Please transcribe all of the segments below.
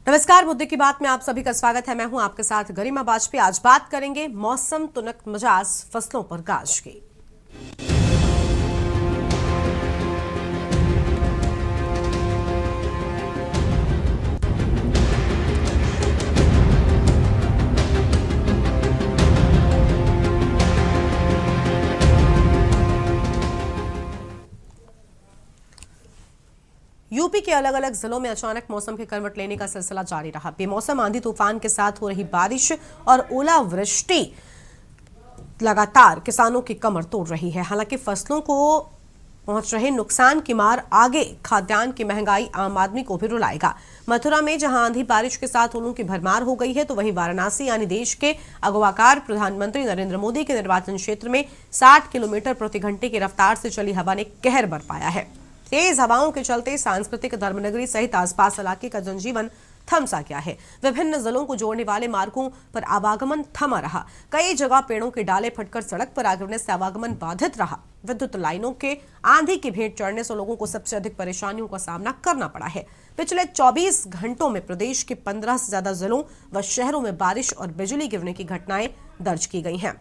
नमस्कार, मुद्दे की बात में आप सभी का स्वागत है। मैं हूं आपके साथ गरिमा वाजपेयी। आज बात करेंगे मौसम तुनक मिजाज फसलों पर गाज की। यूपी के अलग अलग जिलों में अचानक मौसम के करवट लेने का सिलसिला जारी रहा। बेमौसम आंधी तूफान के साथ हो रही बारिश और ओलावृष्टि लगातार किसानों की कमर तोड़ रही है। हालांकि फसलों को पहुंच रहे नुकसान की मार आगे खाद्यान्न की महंगाई आम आदमी को भी रुलाएगा। मथुरा में जहां आंधी बारिश के साथ ओलों की भरमार हो गई है, तो वहीं वाराणसी यानी देश के अगवाकार प्रधानमंत्री नरेंद्र मोदी के निर्वाचन क्षेत्र में 60 किलोमीटर प्रति घंटे की रफ्तार से चली हवा ने कहर बरपाया है। तेज हवाओं के चलते सांस्कृतिक धर्मनगरी सहित आसपास इलाके का जनजीवन थम सा गया है। विभिन्न जिलों को जोड़ने वाले मार्गों पर आवागमन थमा रहा। कई जगह पेड़ों के डाले फटकर सड़क पर आ गिरने से आवागमन बाधित रहा। विद्युत लाइनों के आंधी की भेंट चढ़ने से लोगों को सबसे अधिक परेशानियों का सामना करना पड़ा है। पिछले 24 घंटों में प्रदेश के 15 से ज्यादा जिलों व शहरों में बारिश और बिजली गिरने की घटनाएं दर्ज की गई हैं।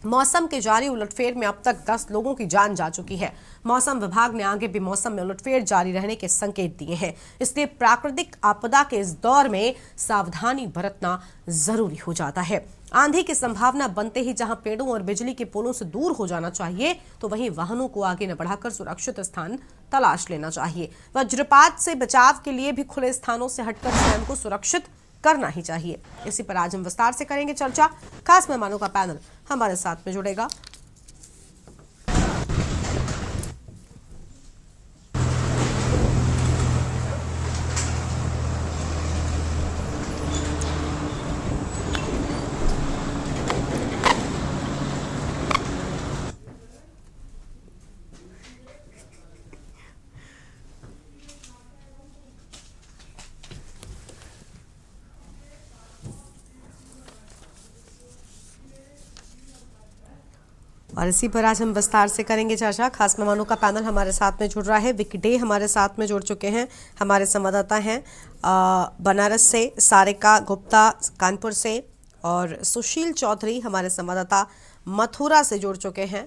मौसम के जारी उलटफेर में अब तक 10 लोगों की जान जा चुकी है। मौसम विभाग ने आगे भी मौसम में उलटफेर जारी रहने के संकेत दिए हैं। इसलिए प्राकृतिक आपदा के इस दौर में सावधानी बरतना जरूरी हो जाता है। आंधी की संभावना बनते ही जहां पेड़ों और बिजली के पोलों से दूर हो जाना चाहिए, तो वहीं वाहनों को आगे न बढ़ाकर सुरक्षित स्थान तलाश लेना चाहिए। वज्रपात से बचाव के लिए भी खुले स्थानों से हटकर स्वयं को सुरक्षित करना ही चाहिए। इसी पर आज हम विस्तार से करेंगे चर्चा। खास मेहमानों का पैनल हमारे साथ में जुड़ेगा। और इसी पर आज हम विस्तार से करेंगे चर्चा। खास मेहमानों का पैनल हमारे साथ में जुड़ रहा है। विकी डे हमारे साथ में जुड़ चुके हैं। हमारे संवाददाता हैं बनारस से सारिका गुप्ता कानपुर से, और सुशील चौधरी हमारे संवाददाता मथुरा से जुड़ चुके हैं।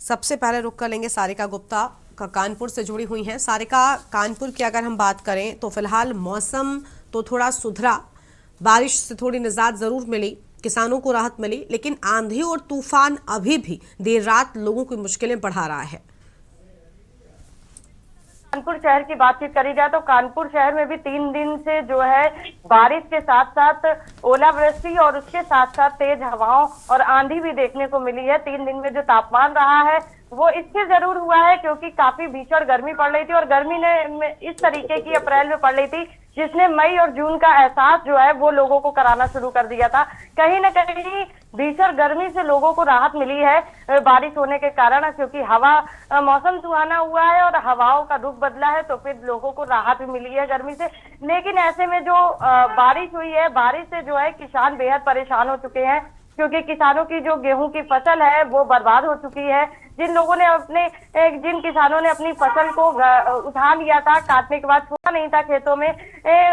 सबसे पहले रुक कर लेंगे सारिका गुप्ता का, कानपुर से जुड़ी हुई हैं। सारिका, कानपुर की अगर हम बात करें तो फिलहाल मौसम तो थोड़ा सुधरा, बारिश से थोड़ी निजात जरूर मिली, किसानों को राहत मिली, लेकिन आंधी और तूफान अभी भी देर रात लोगों की मुश्किलें बढ़ा रहा है। कानपुर शहर की बातचीत करी जाए तो कानपुर शहर में भी 3 दिन से जो है बारिश के साथ साथ ओलावृष्टि और उसके साथ साथ तेज हवाओं और आंधी भी देखने को मिली है। 3 दिन में जो तापमान रहा है वो स्थिर जरूर हुआ है, क्योंकि काफी भीषण गर्मी पड़ रही थी और गर्मी ने इस तरीके की अप्रैल में पड़ रही थी जिसने मई और जून का एहसास जो है वो लोगों को कराना शुरू कर दिया था। कहीं ना कहीं भीषण गर्मी से लोगों को राहत मिली है बारिश होने के कारण, क्योंकि हवा मौसम सुहाना हुआ है और हवाओं का रुख बदला है, तो फिर लोगों को राहत भी मिली है गर्मी से। लेकिन ऐसे में जो बारिश हुई है, बारिश से जो है किसान बेहद परेशान हो चुके हैं, क्योंकि किसानों की जो गेहूं की फसल है वो बर्बाद हो चुकी है। जिन किसानों ने अपनी फसल को उठा लिया था, काटने के बाद छोड़ा नहीं था खेतों में,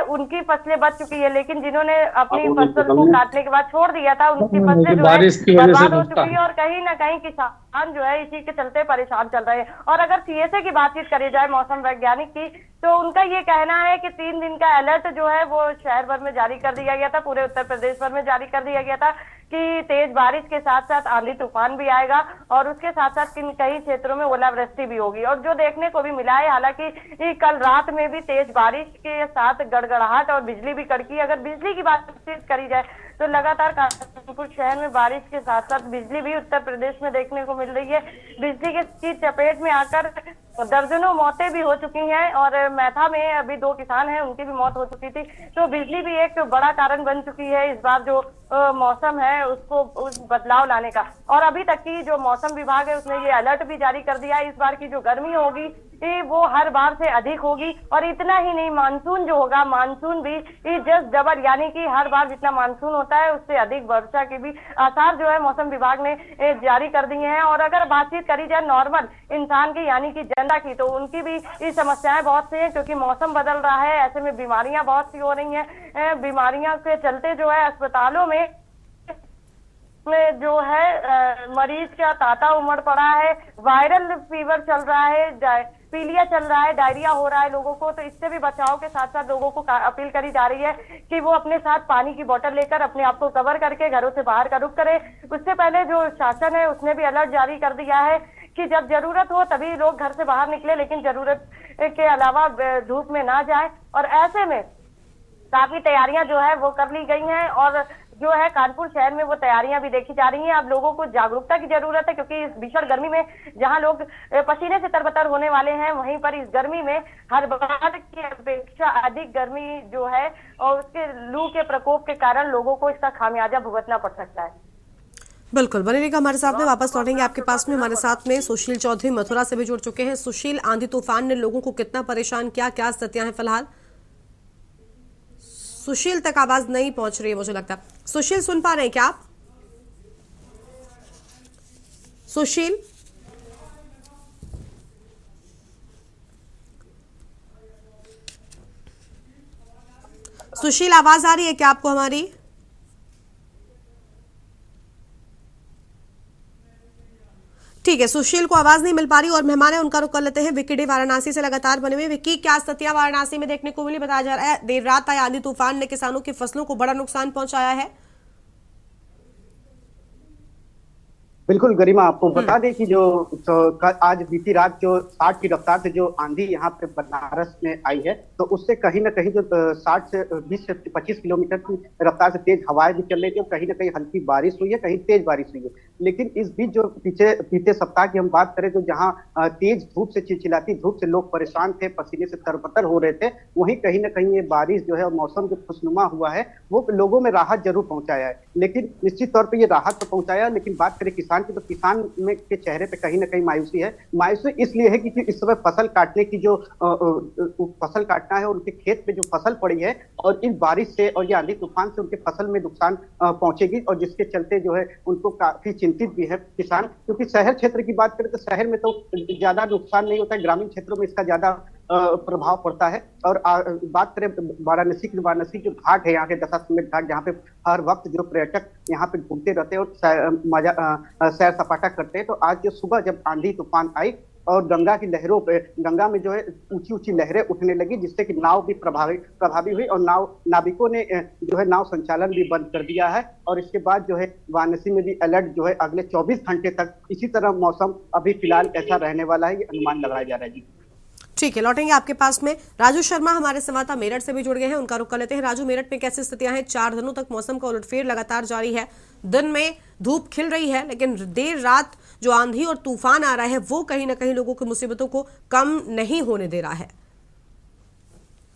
उनकी फसलें बच चुकी है। लेकिन जिन्होंने अपनी फसल को काटने के बाद छोड़ दिया था, उनकी फसलें जो है बर्बाद हो चुकी है और कहीं ना कहीं किसान जो है इसी के चलते परेशान चल रहे हैं। और अगर सीएसए की बातचीत करी जाए, मौसम वैज्ञानिक की, तो उनका ये कहना है कि 3 दिन का अलर्ट जो है वो शहर भर में जारी कर दिया गया था, पूरे उत्तर प्रदेश भर में जारी कर दिया गया था कि तेज बारिश के साथ साथ आंधी तूफान भी आएगा और उसके साथ साथ कई क्षेत्रों में ओलावृष्टि भी होगी। और जो देखने को भी मिला है, हालांकि कल रात में भी तेज बारिश के साथ गड़गड़ाहट और बिजली भी कड़की। अगर बिजली की बातचीत करी जाए तो लगातार कानपुर शहर में बारिश के साथ साथ बिजली भी उत्तर प्रदेश में देखने को मिल रही है। बिजली की चपेट में आकर दर्जनों मौतें भी हो चुकी हैं और मैथा में अभी 2 किसान हैं, उनकी भी मौत हो चुकी थी। तो बिजली भी एक बड़ा कारण बन चुकी है इस बार जो मौसम है उसको उस बदलाव लाने का। और अभी तक की जो मौसम विभाग है उसने ये अलर्ट भी जारी कर दिया है, इस बार की जो गर्मी होगी वो हर बार से अधिक होगी। और इतना ही नहीं, मानसून जो होगा, मानसून भी जस्ट डबल, यानी कि हर बार जितना मानसून होता है उससे अधिक वर्षा के भी आसार जो है मौसम विभाग ने जारी कर दिए हैं। और अगर बातचीत करी जाए नॉर्मल इंसान की, यानी कि जनता की, तो उनकी भी समस्याएं बहुत सी हैं, क्योंकि मौसम बदल रहा है। ऐसे में बीमारियां बहुत सी हो रही हैं। बीमारियां के चलते जो है अस्पतालों में जो है मरीज का तांता उमड़ पड़ा है, वायरल फीवर चल रहा है, पीलिया चल रहा है, डायरिया हो रहा है लोगों को। तो इससे भी बचाव के साथ साथ लोगों को अपील करी जा रही है कि वो अपने साथ पानी की बोतल लेकर अपने आप को कवर करके घरों से बाहर का रुख करे। उससे पहले जो शासन है उसने भी अलर्ट जारी कर दिया है कि जब जरूरत हो तभी लोग घर से बाहर निकले, लेकिन जरूरत के अलावा धूप में ना जाए। और ऐसे में काफी तैयारियां जो है वो कर ली गई हैं, और जो है कानपुर शहर में वो तैयारियां भी देखी जा रही हैं। अब लोगों को जागरूकता की जरूरत है, क्योंकि इस भीषण गर्मी में जहां लोग पसीने से तरबतर होने वाले हैं, वहीं पर इस गर्मी में हर बार की अपेक्षा अधिक गर्मी जो है और उसके लू के प्रकोप के कारण लोगों को इसका खामियाजा भुगतना पड़ सकता है। बिल्कुल, बने रहिएगा हमारे साथ में। वापस लौटेंगे आपके पास में। हमारे साथ में सुशील चौधरी मथुरा से भी जुड़ चुके हैं। सुशील, आंधी तूफान ने लोगों को कितना परेशान किया, क्या स्थितियां हैं फिलहाल? सुशील तक आवाज नहीं पहुंच रही है मुझे लगता। सुशील, सुन पा रहे हैं क्या आप? सुशील, सुशील आवाज आ रही है क्या आपको हमारी? ठीक है, सुशील को आवाज नहीं मिल पा रही और मेहमान है उनका रुख कर लेते हैं। विकी डी वाराणसी से लगातार बने हुए। विकी, क्या स्थितियां वाराणसी में देखने को मिली? बताया जा रहा है देर रात आए आंधी तूफान ने किसानों की फसलों को बड़ा नुकसान पहुंचाया है। बिल्कुल गरिमा, आपको बता दें कि आज बीती रात जो 60 की रफ्तार से जो आंधी यहाँ पे बनारस में आई है, तो उससे कहीं ना कहीं जो 60 से 20 से 25 किलोमीटर की रफ्तार से तेज हवाएं भी चल रही थी, और कहीं ना कहीं हल्की बारिश हुई है, कहीं तेज बारिश हुई है। लेकिन इस बीच जो बीते सप्ताह की हम बात करें, तो जहाँ तेज धूप से चिलचिलाती धूप से लोग परेशान थे, पसीने से तरबतर हो रहे थे, वहीं कहीं ना कहीं ये बारिश जो है और मौसम जो खुशनुमा हुआ है वो लोगों में राहत जरूर पहुंचाया है। लेकिन निश्चित तौर पर ये राहत तो पहुंचाया, लेकिन बात करें किसान की, तो किसान में के चेहरे पे कहीं ना कहीं मायूसी है। मायूसी इसलिए है कि इस समय फसल काटने की जो फसल काटना है, उनके खेत पे जो फसल पड़ी है, और इस बारिश से और ये आंधी तूफान से उनके फसल में नुकसान पहुंचेगी, और जिसके चलते जो है उनको काफी चिंतित भी है किसान। क्योंकि शहर क्षेत्र की बात करें तो शहर में तो ज्यादा नुकसान नहीं होता है, ग्रामीण क्षेत्रों में इसका ज्यादा प्रभाव पड़ता है। और बात करें वाराणसी की, वाराणसी जो घाट है यहाँ के दशाश्वमेध घाट, जहाँ पे हर वक्त जो पर्यटक यहाँ पे घूमते रहते हैं और सैर सपाटा करते हैं, तो आज जो सुबह जब आंधी तूफान आई और गंगा की लहरों पे, गंगा में जो है ऊंची ऊंची लहरें उठने लगी, जिससे कि नाव भी प्रभावी हुई, और नाविकों ने जो है नाव संचालन भी बंद कर दिया है। और इसके बाद जो है वाराणसी में भी अलर्ट जो है अगले 24 घंटे तक इसी तरह मौसम अभी फिलहाल ऐसा रहने वाला है, ये अनुमान लगाया जा रहा है। जी ठीक है, लौटेंगे आपके पास में। राजू शर्मा हमारे संवाददाता मेरठ से भी जुड़ गए हैं, उनका रुख कर लेते हैं। राजू, मेरठ में कैसी स्थितियां हैं? 4 दिनों तक मौसम का उलटफेर लगातार जारी है। दिन में धूप खिल रही है, लेकिन देर रात जो आंधी और तूफान आ रहा है वो कहीं ना कहीं लोगों की मुसीबतों को कम नहीं होने दे रहा है।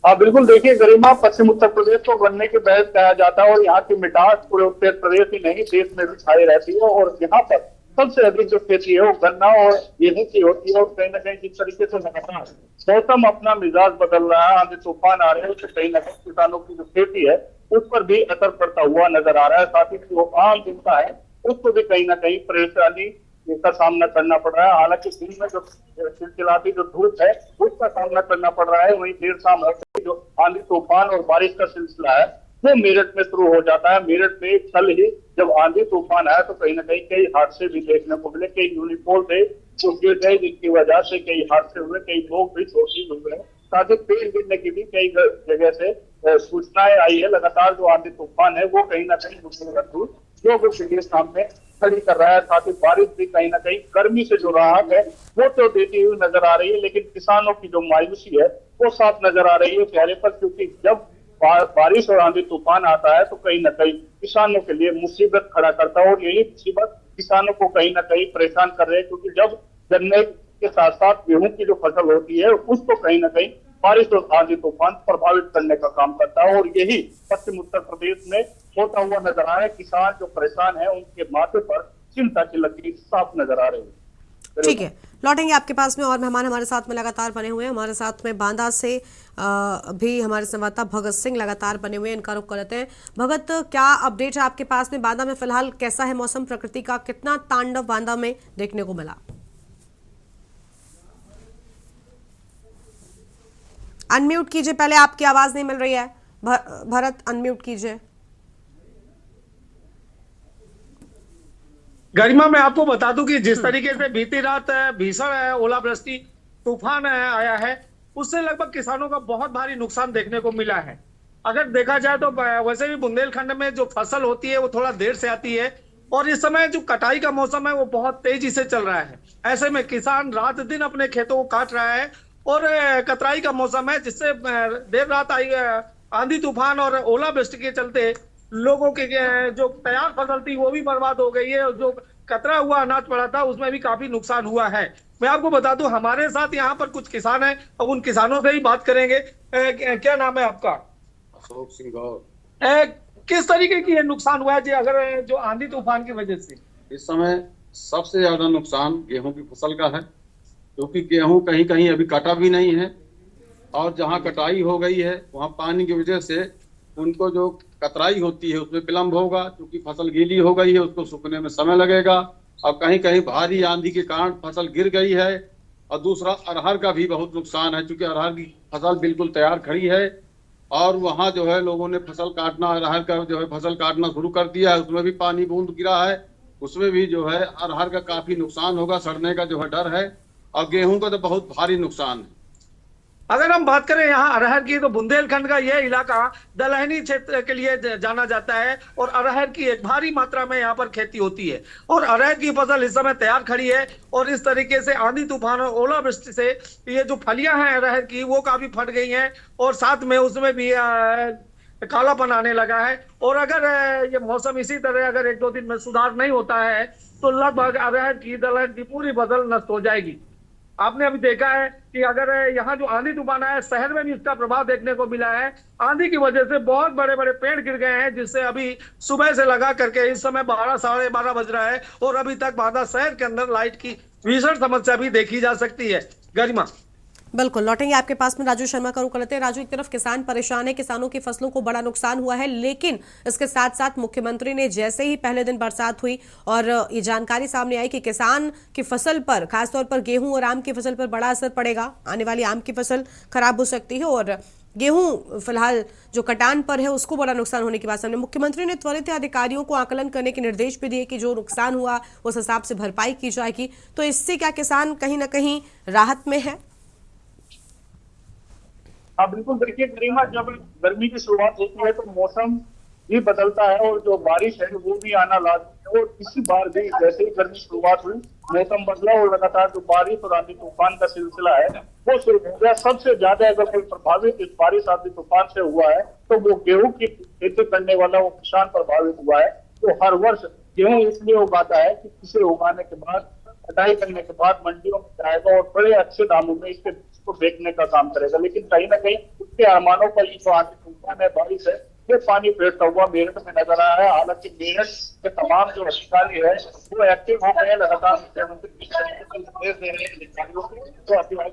हाँ बिल्कुल, देखिए गरिमा, पश्चिम उत्तर प्रदेश को गन्ने की बहस कहा जाता है, और यहाँ की मिठास पूरे उत्तर प्रदेश ही नहीं देश में भी छाई रहती है। और यहाँ पर सबसे अधिक जो खेती है वो गन्ना और गेहूं की होती है। और कहीं ना कहीं जिस तरीके से लगातार मौसम अपना मिजाज बदल रहा है, आंधी तूफान आ रहे हैं, उससे कहीं ना कहीं किसानों की जो खेती है उस पर भी असर पड़ता हुआ नजर आ रहा है। साथ ही जो आम जनता है उसको भी कहीं ना कहीं परेशानी का सामना करना पड़ रहा है। हालांकि दिन में जो चिलचिलाती जो धूप है उसका सामना करना पड़ रहा है, वहीं देर शाम होते जो आंधी तूफान और बारिश का सिलसिला है वो मेरठ में शुरू हो जाता है। मेरठ में कल ही जब आंधी तूफान आया तो कहीं ना कहीं कई हादसे भी देखने को मिले, कई यूनिफॉर्म थे जो गिर गए, जिसकी वजह से कई हादसे हुए, कई लोग भी चोटिल हुए। साथ ही पेड़ गिरने की भी कई जगह से सूचनाएं आई है। लगातार जो आंधी तूफान है वो कहीं ना कहीं लोगों के सामने खड़ी कर रहा है। साथ ही बारिश भी कहीं ना कहीं गर्मी से जो राहत है वो तो देती हुई नजर आ रही है, लेकिन किसानों की जो मायूसी है वो साफ नजर आ रही है चेहरे पर। क्योंकि जब बारिश और आंधी तूफान आता है तो कहीं ना कहीं किसानों के लिए मुसीबत खड़ा करता है, और यही मुसीबत किसानों को कहीं ना कहीं परेशान कर रहे हैं। क्योंकि जब गन्ने के साथ साथ गेहूं की जो फसल होती है उसको कहीं ना कहीं बारिश और आंधी तूफान प्रभावित करने का काम करता है, और यही पश्चिम उत्तर प्रदेश में होता हुआ नजर आ रहा है। किसान जो परेशान है उनके माथे पर चिंता की लकीर साफ नजर आ रही है। ठीक है, लौटेंगे आपके पास में। और मेहमान हमारे साथ में लगातार बने हुए हैं। हमारे साथ में बांदा से भी हमारे संवाददाता भगत सिंह लगातार बने हुए हैं, इनका रुख करते हैं। भगत, क्या अपडेट है आपके पास में? बांदा में फिलहाल कैसा है मौसम? प्रकृति का कितना तांडव बांदा में देखने को मिला? अनम्यूट कीजिए, पहले आपकी आवाज नहीं मिल रही है। भरत, अनम्यूट कीजिए। गरिमा, मैं आपको बता दूं कि जिस तरीके से बीती रात भीषण ओलावृष्टि तूफान आया है, उससे लगभग किसानों का बहुत भारी नुकसान देखने को मिला है। अगर देखा जाए तो वैसे भी बुंदेलखंड में जो फसल होती है वो थोड़ा देर से आती है, और इस समय जो कटाई का मौसम है वो बहुत तेजी से चल रहा है। ऐसे में किसान रात दिन अपने खेतों को काट रहा है, और कतराई का मौसम है, जिससे देर रात आई आंधी तूफान और ओलावृष्टि के चलते लोगों के जो तैयार फसल थी वो भी बर्बाद हो गई है, और जो कतरा हुआ अनाज पड़ा था उसमें भी काफी नुकसान हुआ है। मैं आपको बता दूं, हमारे साथ यहाँ पर कुछ किसान हैं, और उन किसानों से ही बात करेंगे। क्या नाम है आपका? अशोक सिंह गौर। किस तरीके की ये नुकसान हुआ है जी, अगर जो आंधी तूफान की वजह से? इस समय सबसे ज्यादा नुकसान गेहूं की फसल का है, क्योंकि गेहूं कहीं कहीं अभी कटा भी नहीं है, और जहां कटाई हो गई है वहां पानी की वजह से उनको जो कतराई होती है उसमें विलम्ब होगा, क्योंकि फसल गीली हो गई है, उसको सूखने में समय लगेगा। और कहीं कहीं भारी आंधी के कारण फसल गिर गई है। और दूसरा, अरहर का भी बहुत नुकसान है, क्योंकि अरहर की फसल बिल्कुल तैयार खड़ी है, और वहां जो है लोगों ने फसल काटना, अरहर का जो है फसल काटना शुरू कर दिया है, उसमें भी पानी बूंद गिरा है, उसमें भी जो है अरहर का काफी नुकसान होगा, सड़ने का जो है डर है। और गेहूं का तो बहुत भारी नुकसान है। अगर हम बात करें यहाँ अरहर की, तो बुंदेलखंड का यह इलाका दलहनी क्षेत्र के लिए जाना जाता है, और अरहर की एक भारी मात्रा में यहाँ पर खेती होती है, और अरहर की फसल इस समय तैयार खड़ी है। और इस तरीके से आंधी तूफान और ओलावृष्टि से ये जो फलियां हैं अरहर की वो काफी फट गई हैं, और साथ में उसमें भी कालापन आने लगा है। और अगर ये मौसम इसी तरह अगर 1-2 दिन में सुधार नहीं होता है तो लगभग अरहर की, दलहन की पूरी फसल नष्ट हो जाएगी। आपने अभी देखा है कि अगर यहाँ जो आंधी तूफान आया, शहर में भी इसका प्रभाव देखने को मिला है। आंधी की वजह से बहुत बड़े बड़े पेड़ गिर गए हैं, जिससे अभी सुबह से लगा करके इस समय 12 साढ़े 12 बज रहा है, और अभी तक बांदा शहर के अंदर लाइट की भीषण समस्या भी देखी जा सकती है। गरिमा, बिल्कुल, लौटेंगे आपके पास में। राजू शर्मा का रुख करते हैं। राजू, एक तरफ किसान परेशान है, किसानों की फसलों को बड़ा नुकसान हुआ है, लेकिन इसके साथ साथ मुख्यमंत्री ने जैसे ही पहले दिन बरसात हुई और ये जानकारी सामने आई कि किसान की फसल पर, खासतौर पर गेहूं और आम की फसल पर बड़ा असर पड़ेगा, आने वाली आम की फसल खराब हो सकती है, और गेहूं फिलहाल जो कटान पर है उसको बड़ा नुकसान होने की बात सामने। मुख्यमंत्री ने त्वरित अधिकारियों को आकलन करने के निर्देश भी दिए कि जो नुकसान हुआ उस हिसाब से भरपाई की जाएगी। तो इससे क्या किसान कहीं ना कहीं राहत में है? हाँ बिल्कुल, देखिए गरिमा, जब गर्मी की शुरुआत होती है तो मौसम भी बदलता है, और जो बारिश है वो भी आना लाजमी है। और इसी बार भी जैसे ही गर्मी शुरुआत हुई, मौसम बदला, और लगातार जो बारिश और आंधी तूफान का सिलसिला है वो शुरू हो गया। सबसे ज्यादा अगर कोई प्रभावित इस बारिश आंधी तूफान से हुआ है तो वो गेहूं की खेती करने वाला वो किसान प्रभावित हुआ है। तो हर वर्ष गेहूं इसलिए उगाता है कि इसे उगाने के बाद, कटाई करने के बाद मंडियों में जाएगा और बड़े अच्छे दामों में इसको बेचने का काम करेगा। लेकिन कहीं ना कहीं उसके अरमानों पर ये जो आंधी तूफान है, बारिश है, ये पानी फेरता हुआ मेरठ में नजर आया है। हालांकि मेरठ के तमाम जो अधिकारी है वो एक्टिव हो गए, लगातार मुख्यमंत्री किस तरीके से निर्देश दे रहे हैं अधिकारियों को, तो अधिकारी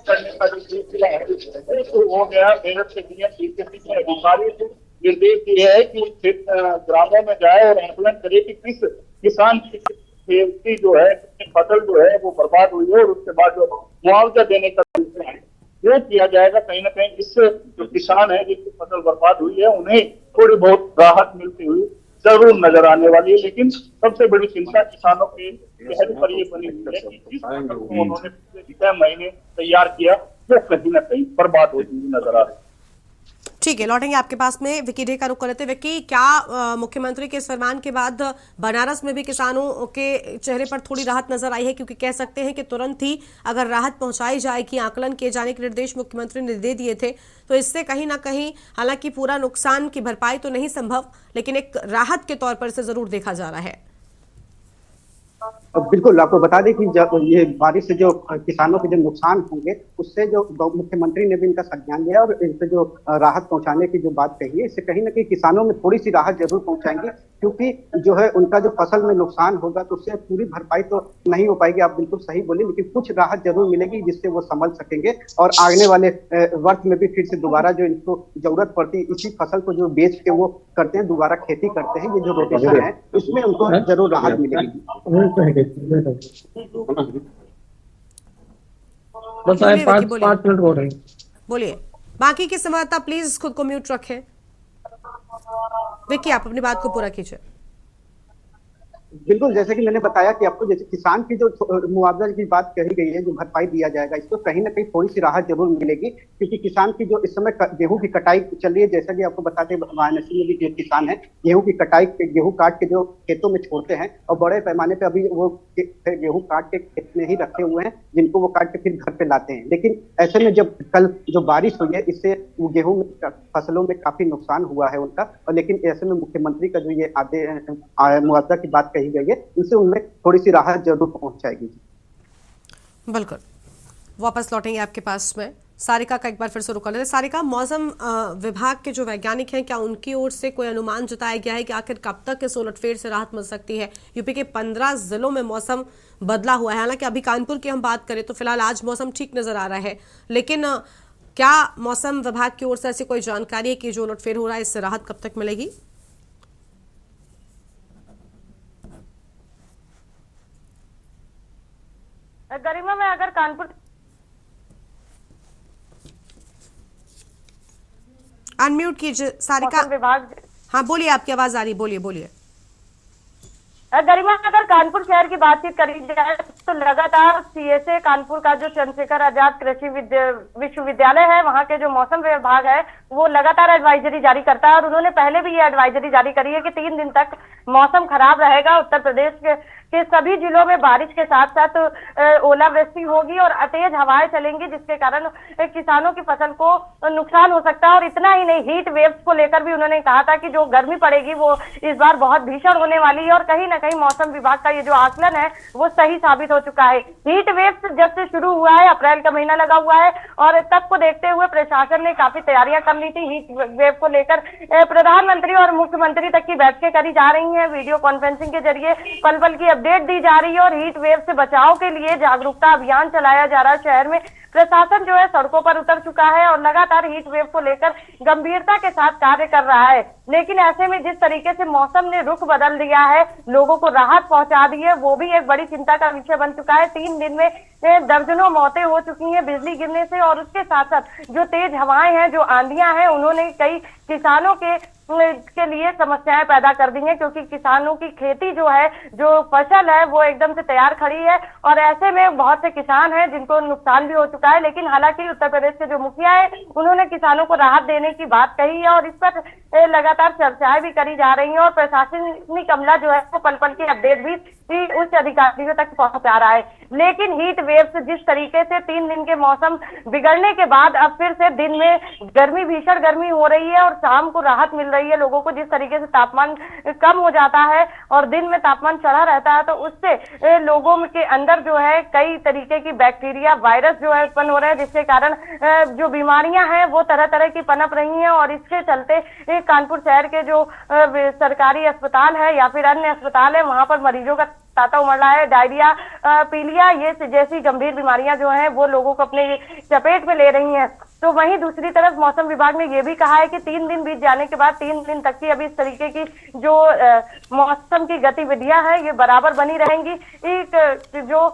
करने का जो सिलसिला है वो हो गया। मेरठ के डीएम अधिकारी को निर्देश दिए है कि ग्रामों में जाए और आकलन करे कि किस किसान की जो है फसल जो है वो बर्बाद हुई है, और उसके बाद जो मुआवजा देने का सिलसिला है वो किया जाएगा। कहीं ना कहीं इससे जो किसान है जिनकी फसल बर्बाद हुई है उन्हें थोड़ी बहुत राहत मिलती हुई जरूर नजर आने वाली है। लेकिन सबसे बड़ी चिंता किसानों के चेहरे पर ये बनी हुई है कि जिस फसल को उन्होंने पिछले 6 महीने तैयार किया वो कहीं ना कहीं बर्बाद होती हुई नजर आ रही है। ठीक है, लौटेंगे आपके पास में। विकी डे का रुख करते। विकी, क्या मुख्यमंत्री के इस फरमान के बाद बनारस में भी किसानों के चेहरे पर थोड़ी राहत नजर आई है? क्योंकि कह सकते हैं कि तुरंत ही अगर राहत पहुंचाई जाएगी, आकलन किए जाने के निर्देश मुख्यमंत्री ने दे दिए थे, तो इससे कहीं ना कहीं, हालांकि पूरा नुकसान की भरपाई तो नहीं संभव, लेकिन एक राहत के तौर पर इसे जरूर देखा जा रहा है। बिल्कुल, आपको बता दें कि जब ये बारिश से जो किसानों के जो नुकसान होंगे उससे जो मुख्यमंत्री ने भी इनका संज्ञान लिया, और इनसे जो राहत पहुंचाने की जो बात कही है, इससे कहीं ना कहीं किसानों में थोड़ी सी राहत जरूर पहुंचाएंगे। क्योंकि जो है उनका जो फसल में नुकसान होगा तो उससे पूरी भरपाई तो नहीं हो पाएगी, आप बिल्कुल सही बोले, लेकिन कुछ राहत जरूर मिलेगी जिससे वो संभल सकेंगे और आने वाले वर्ष में भी फिर से दोबारा जो इनको जरूरत पड़ती इसी फसल को जो बेच के वो करते हैं, दोबारा खेती करते हैं, ये जो रोटेशन है इसमें उनको जरूर राहत मिलेगी। बस आए 5 मिनट हो रहे हैं। बोलिए, बाकी की संवाददाता प्लीज खुद को म्यूट रखें। विक्की, आप अपनी बात को पूरा कीजिए। बिल्कुल, जैसे कि मैंने बताया कि आपको जैसे किसान की जो मुआवजा की बात कही गई है, जो भरपाई दिया जाएगा, इसको कहीं ना कहीं थोड़ी सी राहत जरूर मिलेगी, क्योंकि किसान की जो इस समय गेहूं की कटाई चल रही है, जैसा कि आपको बताते हैं वाराणसी में भी जो किसान है गेहूं की कटाई, गेहूं काट के जो खेतों में छोड़ते हैं और बड़े पैमाने पे अभी वो गेहूं काट के खेत में ही रखे हुए हैं, जिनको वो काट के फिर घर पे लाते हैं। लेकिन ऐसे में जब कल जो बारिश हुई है, इससे वो गेहूं में फसलों में काफी नुकसान हुआ है उनका, और लेकिन ऐसे में मुख्यमंत्री का जो ये मुआवजा की बात कही गई है, इससे उनमें थोड़ी सी राहत जरूर पहुंच जाएगी। बिल्कुल, वापस लौटेंगे आपके पास में। सारिका का एक बार फिर से रुक लेते हैं। सारिका, मौसम विभाग के जो वैज्ञानिक हैं, क्या उनकी ओर से कोई अनुमान जताया गया है कि आखिर कब तक इस उलटफेर से राहत मिल सकती है? यूपी के 15 जिलों में मौसम बदला हुआ है। हालांकि अभी कानपुर की हम बात करें तो फिलहाल आज मौसम ठीक नजर आ रहा है, लेकिन क्या मौसम विभाग की ओर से ऐसी कोई जानकारी है कि जो उलटफेर हो रहा है इससे राहत कब तक मिलेगी? गरिमा, में अगर कानपुर अनम्यूट कीजिए सारिका। विभाग, हाँ बोलिए, आपकी आवाज आ रही, बोलिए बोलिए। गरिमा, अगर कानपुर शहर की बातचीत करी जाए तो लगातार सीएसए कानपुर का जो चंद्रशेखर आजाद कृषि विश्वविद्यालय है, वहाँ के जो मौसम विभाग है वो लगातार एडवाइजरी जारी करता है, और उन्होंने पहले भी ये एडवाइजरी जारी करी है कि 3 दिन तक मौसम खराब रहेगा। उत्तर प्रदेश के सभी जिलों में बारिश के साथ साथ ओलावृष्टि होगी और तेज हवाएं चलेंगी, जिसके कारण किसानों की फसल को नुकसान हो सकता है। और इतना ही नहीं, हीट वेव्स को लेकर भी उन्होंने कहा था कि जो गर्मी पड़ेगी वो इस बार बहुत भीषण होने वाली है, और कहीं ना कहीं मौसम विभाग का ये जो आकलन है वो सही साबित हो चुका है। हीट वेव्स जब से शुरू हुआ है, अप्रैल का महीना लगा हुआ है, और तब को देखते हुए प्रशासन ने काफी तैयारियां कर ली थी। हीट वेव को लेकर प्रधानमंत्री और मुख्यमंत्री तक की बैठकें करी जा रही है, वीडियो कॉन्फ्रेंसिंग के जरिए पल पल की अपडेट दी जा रही है, और हीट वेव से बचाव के लिए जागरूकता अभियान चलाया जा रहा है। शहर में प्रशासन जो है सड़कों पर उतर चुका है और लगातार हीट वेव को लेकर गंभीरता के साथ कार्य कर रहा है। लेकिन ऐसे में जिस तरीके से मौसम ने रुख बदल दिया है, लोगों को राहत पहुंचा दी है, वो भी एक बड़ी चिंता का विषय बन चुका है। 3 दिन में दर्जनों मौतें हो चुकी हैं बिजली गिरने से, और उसके साथ साथ जो तेज हवाएं हैं, जो आंधियां हैं, उन्होंने कई किसानों के लिए समस्याएं पैदा कर दी हैं, क्योंकि किसानों की खेती जो है, जो फसल है, वो एकदम से तैयार खड़ी है, और ऐसे में बहुत से किसान हैं जिनको नुकसान भी हो चुका है। लेकिन हालांकि उत्तर प्रदेश के जो मुखिया है, उन्होंने किसानों को राहत देने की बात कही है, और इस पर लगातार चर्चाएं भी करी जा रही हैं, और प्रशासनिक अमला जो है वो पल पल की अपडेट भी उच्च अधिकारियों तक पहुंचा रहा है। लेकिन हीट वेव से जिस तरीके से 3 दिन के मौसम बिगड़ने के बाद अब फिर से दिन में गर्मी, भीषण गर्मी हो रही है, और शाम को राहत मिल रही है लोगों को। जिस तरीके से तापमान कम हो जाता है और दिन में तापमान चढ़ा रहता है, तो उससे लोगों के अंदर जो है कई तरीके की बैक्टीरिया, वायरस जो है उत्पन्न हो रहे हैं, जिसके कारण जो बीमारियां हैं वो तरह तरह की पनप रही हैं। और इसके चलते कानपुर शहर के जो सरकारी अस्पताल है या फिर अन्य अस्पताल है, वहां पर मरीजों का तांता उमड़ रहा है। डायरिया, पीलिया, ये जैसी गंभीर बीमारियां जो हैं वो लोगों को अपने चपेट में ले रही हैं। तो वहीं दूसरी तरफ मौसम विभाग ने ये भी कहा है कि 3 दिन बीत जाने के बाद 3 दिन तक की अभी इस तरीके की जो मौसम की गतिविधियां हैं ये बराबर बनी रहेंगी। एक जो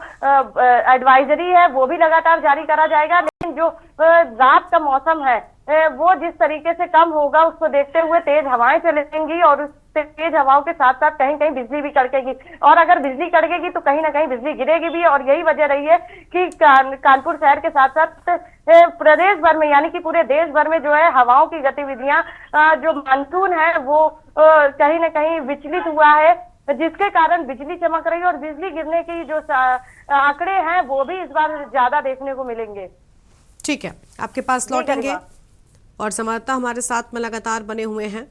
एडवाइजरी है वो भी लगातार जारी करा जाएगा, लेकिन जो रात का मौसम है वो जिस तरीके से कम होगा, उसको देखते हुए तेज हवाएं चलेंगी, और उस तेज हवाओं के साथ साथ कहीं कहीं बिजली भी कड़केगी, और अगर बिजली कड़केगी तो कहीं ना कहीं बिजली गिरेगी भी। और यही वजह रही है कि कानपुर शहर के साथ साथ प्रदेश भर में, यानी कि पूरे देश भर में जो है हवाओं की गतिविधियां, जो मानसून है वो कहीं ना कहीं विचलित हुआ है, जिसके कारण बिजली चमक रही है, और बिजली गिरने की जो आंकड़े हैं वो भी इस बार ज्यादा देखने को मिलेंगे। ठीक है, आपके पास लौटेंगे, और संवाददाता हमारे साथ में लगातार बने हुए हैं।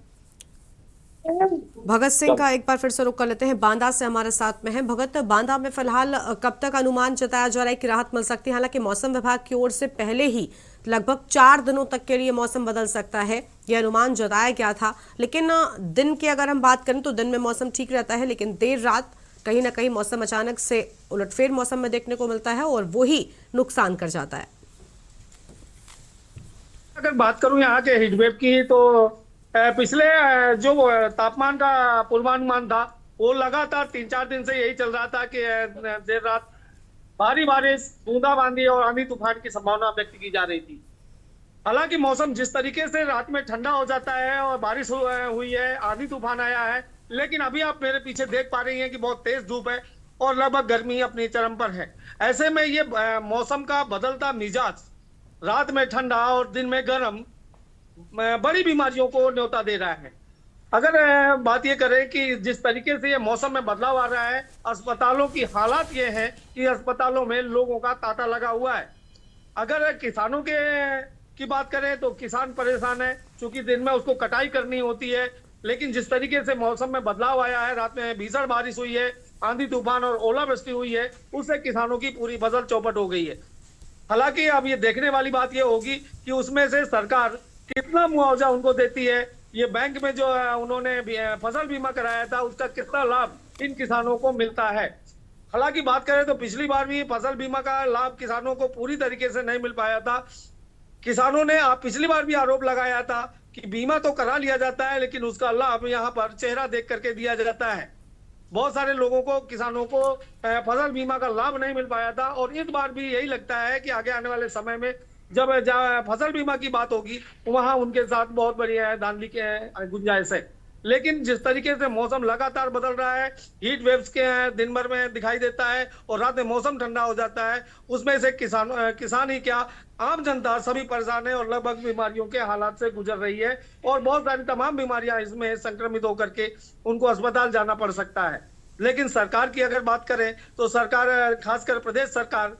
भगत सिंह का एक बार फिर से रुक कर लेते हैं, बांदा से हमारे साथ में है। भगत, बांदा में फिलहाल कब तक अनुमान जताया जा रहा है कि राहत मिल सकती है? हालांकि मौसम विभाग की ओर से पहले ही लगभग 4 दिनों तक के लिए मौसम बदल सकता है, यह अनुमान जताया गया था। लेकिन दिन की अगर हम बात करें तो दिन में मौसम ठीक रहता है, लेकिन देर रात कहीं ना कहीं मौसम अचानक से उलटफेर मौसम में देखने को मिलता है और वो ही नुकसान कर जाता है। अगर बात करूं यहाँ के हीटवेव की तो पिछले जो तापमान का पूर्वानुमान था वो लगातार 3-4 दिन से यही चल रहा था कि देर रात भारी बारिश, बूंदाबांदी और आंधी तूफान की संभावना व्यक्त की जा रही थी। हालांकि मौसम जिस तरीके से रात में ठंडा हो जाता है और बारिश हुई है, आंधी तूफान आया है, लेकिन अभी आप मेरे पीछे देख पा रही हैं कि बहुत तेज धूप है और लगभग गर्मी अपनी चरम पर है। ऐसे में ये मौसम का बदलता मिजाज, रात में ठंडा और दिन में गर्म, बड़ी बीमारियों को न्योता दे रहा है। अगर बात ये करें कि जिस तरीके से ये मौसम में बदलाव आ रहा है, अस्पतालों की हालात ये है कि अस्पतालों में लोगों का तांता लगा हुआ है। अगर किसानों की बात करें तो किसान परेशान है, क्योंकि दिन में उसको कटाई करनी होती है, लेकिन जिस तरीके से मौसम में बदलाव आया है, रात में भीषण बारिश हुई है, आंधी तूफान और ओलावृष्टि हुई है, उससे किसानों की पूरी फसल चौपट हो गई है। हालांकि अब ये देखने वाली बात ये होगी कि उसमें से सरकार कितना मुआवजा उनको देती है, ये बैंक में जो उन्होंने फसल बीमा कराया था उसका कितना लाभ इन किसानों को मिलता है। हालांकि बात करें तो पिछली बार भी फसल बीमा का लाभ किसानों को पूरी तरीके से नहीं मिल पाया था। किसानों ने पिछली बार भी आरोप लगाया था कि बीमा तो करा लिया जाता है लेकिन उसका लाभ यहाँ पर चेहरा देख करके दिया जाता है। बहुत सारे लोगों को, किसानों को फसल बीमा का लाभ नहीं मिल पाया था और इस बार भी यही लगता है कि आगे आने वाले समय में जब फसल बीमा की बात होगी वहां उनके साथ बहुत बड़ी धांधली की गुंजाइश है। लेकिन जिस तरीके से मौसम लगातार बदल रहा है, हीट वेव्स के दिन भर में दिखाई देता है और रात में मौसम ठंडा हो जाता है, उसमें से किसान ही क्या, आम जनता सभी परेशान है और लगभग बीमारियों के हालात से गुजर रही है और बहुत सारी तमाम बीमारियां इसमें संक्रमित होकर के उनको अस्पताल जाना पड़ सकता है। लेकिन सरकार की अगर बात करें तो सरकार, खासकर प्रदेश सरकार,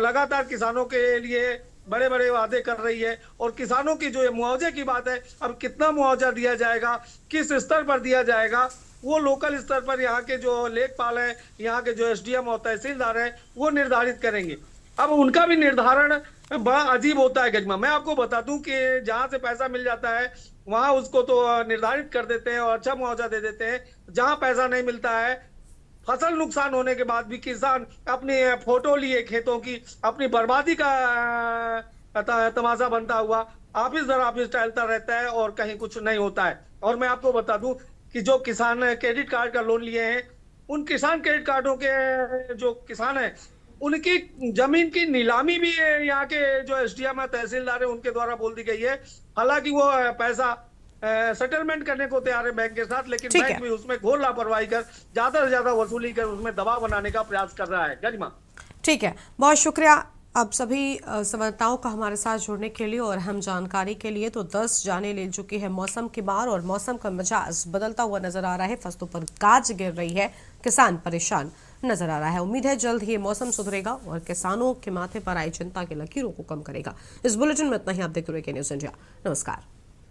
लगातार किसानों के लिए बड़े बड़े वादे कर रही है और किसानों की जो ये मुआवजे की बात है, अब कितना मुआवजा दिया जाएगा, किस स्तर पर दिया जाएगा, वो लोकल स्तर पर यहाँ के जो लेखपाल है, यहाँ के जो एसडीएम और तहसीलदार है, वो निर्धारित करेंगे। अब उनका भी निर्धारण बड़ा अजीब होता है गरिमा। मैं आपको बता दूं कि जहां से पैसा मिल जाता है वहां उसको तो निर्धारित कर देते हैं और अच्छा मुआवजा दे देते हैं। जहां पैसा नहीं मिलता है, फसल नुकसान होने के बाद भी किसान अपनी फोटो लिए खेतों की, अपनी बर्बादी का तमाशा बनता हुआ ऑफिस टहलता रहता है और कहीं कुछ नहीं होता है। और मैं आपको बता दूं कि जो किसान क्रेडिट कार्ड का लोन लिए हैं, उन किसान क्रेडिट कार्डों के जो किसान हैं, उनकी जमीन की नीलामी भी यहाँ के जो एसडीएम है, तहसीलदार है, उनके द्वारा बोल दी गई है। हालांकि वो पैसा सेटलमेंट करने को तैयार है बैंक के साथ, लेकिन बैंक भी उसमें घोर लापरवाही कर ज्यादा से ज्यादा वसूली कर उसमें दबाव बनाने का प्रयास कर रहा है। गरिमा, ठीक है, बहुत शुक्रिया आप सभी संवाददाताओं का हमारे साथ जुड़ने के लिए और हम जानकारी के लिए। तो 10 जाने ले चुकी है मौसम की मार और मौसम का मिजाज बदलता हुआ नजर आ रहा है, फसलों पर गाज गिर रही है, किसान परेशान नजर आ रहा है। उम्मीद है जल्द ही मौसम सुधरेगा और किसानों के माथे पर आई चिंता की लकीरों को कम करेगा। इस बुलेटिन में इतना ही। आप देखते रहिए न्यूज़ इंडिया। नमस्कार।